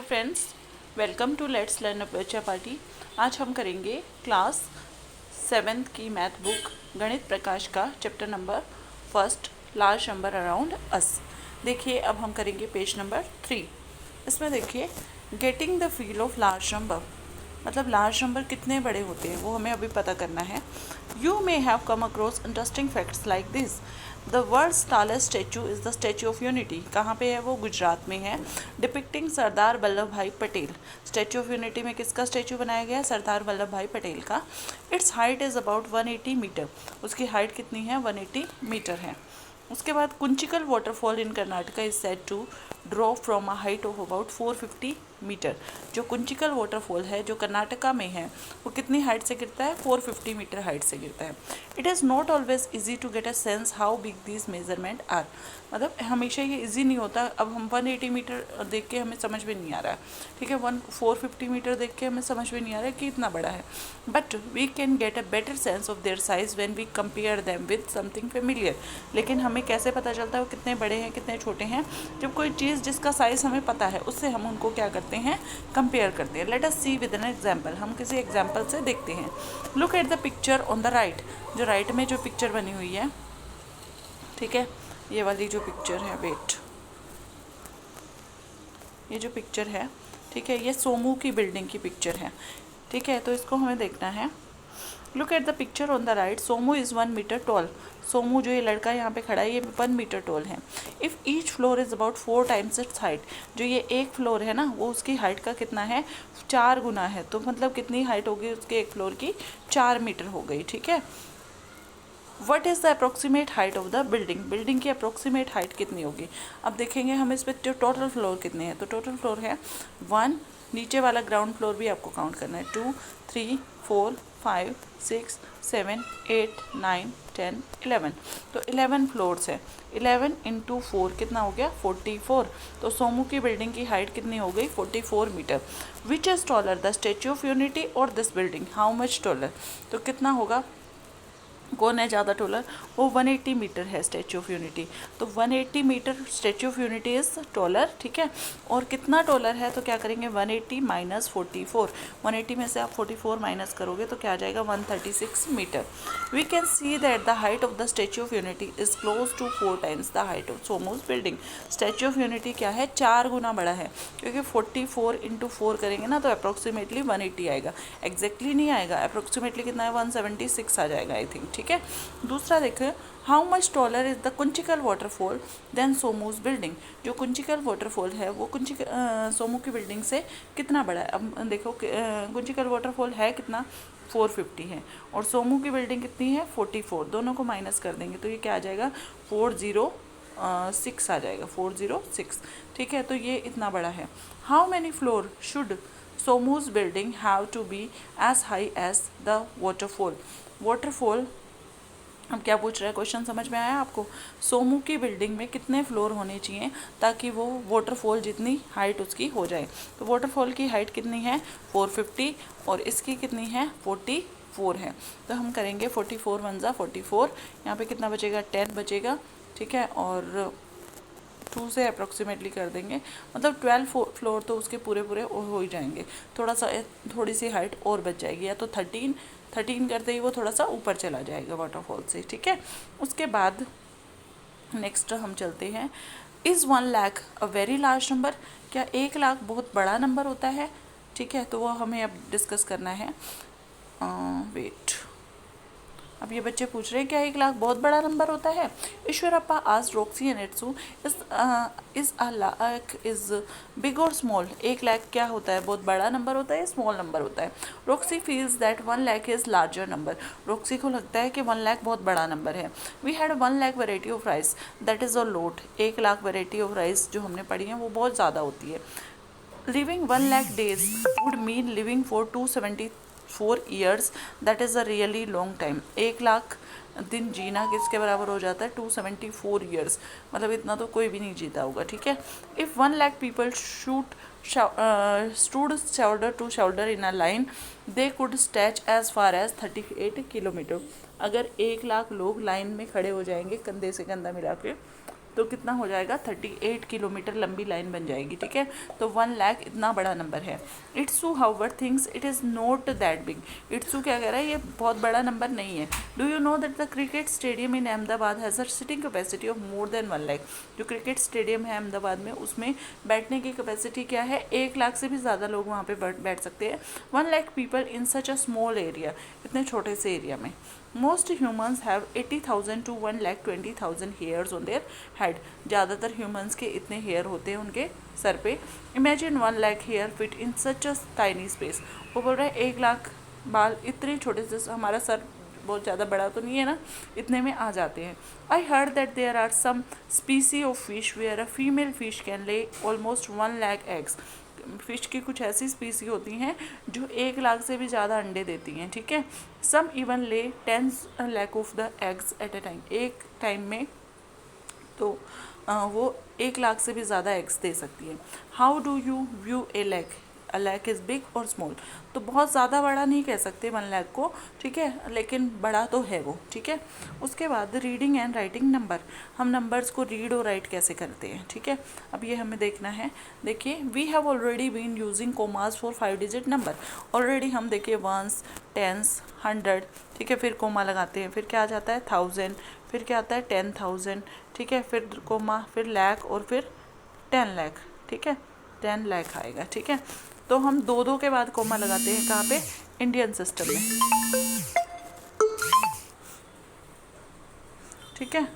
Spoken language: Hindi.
Friends, welcome to let's learn बच्चा पार्टी। आज हम करेंगे क्लास 7th की मैथ बुक गणित प्रकाश का chapter number first, large number around us. देखिए, अब हम करेंगे पेज नंबर 3। इसमें देखिए, getting the feel of large number, मतलब लार्ज नंबर कितने बड़े होते हैं वो हमें अभी पता करना है। You may have come across interesting facts like this. The world's tallest statue is the statue of unity. कहाँ पे है वो? गुजरात में है। Depicting Sardar Vallabh Bhai Patel. Statue of unity में किसका स्टैचू बनाया गया? सरदार वल्लभ भाई पटेल का। Its height is about 180 metre. उसकी हाइट कितनी है? 180 मीटर है। उसके बाद Kunchikal waterfall in Karnataka is said to drop from a height of about 450 metre. जो कुंचिकल वाटरफॉल है जो कर्नाटका में है वो कितनी हाइट से गिरता है? 450 मीटर हाइट से गिरता है। It is not always easy to get a sense how big these measurement are. मतलब हमेशा ये ईजी नहीं होता। अब हम 180 मीटर देख के हमें समझ में नहीं आ रहा है, ठीक है, 450 मीटर देख के हमें समझ में नहीं आ रहा है कि इतना बड़ा है। But we can get a better sense of their size when we compare them with something familiar. लेकिन हमें कैसे पता चलता है वो कितने बड़े हैं कितने छोटे हैं? जब कोई चीज़ जिसका साइज़ हमें पता है उससे हम उनको क्या करते हैं? कंपेयर करते हैं। Let us see with an example. हम किसी एग्जाम्पल से देखते हैं। Look at the picture on the right. जो राइट में जो पिक्चर बनी हुई है, ठीक है, ये वाली जो पिक्चर है, वेट, ये जो पिक्चर है, ठीक है, ये सोमू की बिल्डिंग की पिक्चर है, ठीक है। तो इसको हमें देखना है। Look at the picture on the right. Somu is 1 metre tall. Somu जो ये लड़का यहाँ पे खड़ा है ये 1 मीटर टॉल है। If each floor is about 4 times its height. जो ये एक फ्लोर है ना वो उसकी हाइट का कितना है? 4 गुना है। तो मतलब कितनी हाइट होगी उसके एक फ्लोर की? 4 मीटर हो गई, ठीक है। What is the approximate height of the building. Building की अप्रोक्सीमेट हाइट कितनी होगी? अब देखेंगे हम इस पर टोटल फ्लोर कितने हैं। तो टोटल फ्लोर है 1। नीचे वाला ग्राउंड फ्लोर भी आपको काउंट करना है। 2, 3, 4, 5, 6, 7, 8, 9, 10, 11। तो 11 फ्लोर्स है। 11 इंटू 4 कितना हो गया? 44। तो सोमू की बिल्डिंग की हाइट कितनी हो गई? 44 metre. Which is taller, the statue of Unity और this building? How much taller? तो कितना होगा? कौन है ज़्यादा टॉलर? वो 180 मीटर है स्टैचू ऑफ यूनिटी। तो 180 metre statue of unity is taller, ठीक है। और कितना टॉलर है? तो क्या करेंगे? 180 माइनस 44। 180 में से आप 44 माइनस करोगे तो क्या आ जाएगा? 136 metre. We can see that the height of the statue of unity is close to 4 times the height of सोमूज बिल्डिंग। स्टैचू ऑफ यूनिटी क्या है? 4 गुना बड़ा है, क्योंकि 44 इंटू 4 करेंगे ना तो अप्रोक्सीमेटली 180 आएगा। एग्जैक्टली नहीं आएगा, अप्रोक्सीमेटली कितना है? 176 आ जाएगा आई थिंक, ठीक है। दूसरा देखो, how much taller is the Kunchikal waterfall than सोमूज बिल्डिंग। जो कुंचिकल वाटरफॉल है वो सोमू की बिल्डिंग से कितना बड़ा है? अब देखो कुंचिकल वाटरफॉल है कितना? 450 है। और सोमू की बिल्डिंग कितनी है? 44। दोनों को माइनस कर देंगे तो ये क्या आ जाएगा? 406 आ जाएगा, 406, ठीक है। तो ये इतना बड़ा है। हाउ मैनी फ्लोर शुड सोमूज building have to be as high as the waterfall. Waterfall, अब क्या पूछ रहा है क्वेश्चन, समझ में आया आपको? सोमू की बिल्डिंग में कितने फ्लोर होने चाहिए ताकि वो वाटरफॉल जितनी हाइट उसकी हो जाए? तो वाटरफॉल की हाइट कितनी है? 450 और इसकी कितनी है? 44 है। तो हम करेंगे 44 वन ज़ा 44। यहाँ पे कितना बचेगा? 10 बचेगा, ठीक है। और 2 से अप्रोक्सीमेटली कर देंगे, मतलब 12 फ्लोर तो उसके पूरे पूरे हो ही जाएंगे। थोड़ी सी हाइट और बच जाएगी, या तो 13 करते ही वो थोड़ा सा ऊपर चला जाएगा वाटरफॉल से, ठीक है। उसके बाद नेक्स्ट हम चलते हैं। Is 1 lakh a very large number. क्या 1 लाख बहुत बड़ा नंबर होता है? ठीक है, तो वो हमें अब डिस्कस करना है। वेट, अब ये बच्चे पूछ रहे हैं क्या 1 लाख बहुत बड़ा नंबर होता है? ईश्वरप्पा आज रॉक्सी एंड इट्सू is a lakh is big और स्मॉल। 1 लाख क्या होता है? बहुत बड़ा नंबर होता है, स्मॉल नंबर होता है? Roxy feels that 1 lakh is larger number. Roxy को लगता है कि 1 लाख बहुत बड़ा नंबर है। We had 1 lakh variety of rice that is a lot. 1 lakh variety of rice जो हमने पढ़ी है वो बहुत ज़्यादा होती है। Living 1 lakh days would mean living for 274 years, that is a really long time. 1 lakh दिन जीना किसके बराबर हो जाता है? 274 ईयर्स, मतलब इतना तो कोई भी नहीं जीता होगा, ठीक है। If 1 lakh people stood shoulder to shoulder in a line, they could stretch as far as 38 kilometre. अगर 1 लाख लोग लाइन में खड़े हो जाएंगे कंधे से कंधा मिला के तो कितना हो जाएगा, 38 किलोमीटर लंबी लाइन बन जाएगी, ठीक है। तो 1 लाख इतना बड़ा नंबर है। इट्सू however things it is not that big. इट्सू क्या कह रहा है, ये बहुत बड़ा नंबर नहीं है। Do you know that the cricket stadium in Ahmedabad has a sitting capacity of more than 1 lakh. जो क्रिकेट स्टेडियम है अहमदाबाद में, उसमें बैठने की कैपेसिटी क्या है, 1 लाख से भी ज़्यादा लोग वहाँ पे बैठ सकते हैं। 1 lakh people in such a small area, इतने छोटे से एरिया में। Most humans have 80,000 to 1,20,000 hairs on their head. ज़्यादातर ह्यूमन्स के इतने हेयर होते हैं उनके सर पे। Imagine 1 lakh hair fit in such a tiny space. वो बोल रहा है 1 लाख बाल इतने छोटे से, हमारा सर बहुत ज़्यादा बड़ा तो नहीं है ना, इतने में आ जाते हैं। I heard that there are some species of fish where a female fish can lay almost 1 lakh eggs. Fish की कुछ ऐसी स्पीसी होती हैं जो 1 लाख से भी ज़्यादा अंडे देती हैं, ठीक है। सम इवन ले 10 lakh of the eggs at a time, एक टाइम में तो वो 1 लाख से भी ज़्यादा एग्स दे सकती है। How do you view a lakh, a lakh is big और स्मॉल। तो बहुत ज़्यादा बड़ा नहीं कह सकते 1 लाख को, ठीक है, लेकिन बड़ा तो है वो, ठीक है। उसके बाद रीडिंग एंड राइटिंग नंबर, हम नंबर्स को रीड और राइट कैसे करते हैं, ठीक है। अब ये हमें देखना है। देखिए, we have already been using commas for 5 digit number. Already हम देखिए 1s 10s 100, ठीक है, फिर कोमा लगाते हैं, फिर क्या आ जाता है 1000, फिर क्या आता है 10,000, ठीक है, फिर कोमा, फिर लाख और फिर 10 लाख, ठीक है, 10 लाख आएगा, ठीक है। तो हम 2 के बाद कोमा लगाते हैं, कहाँ पे, इंडियन सिस्टम में, ठीक है।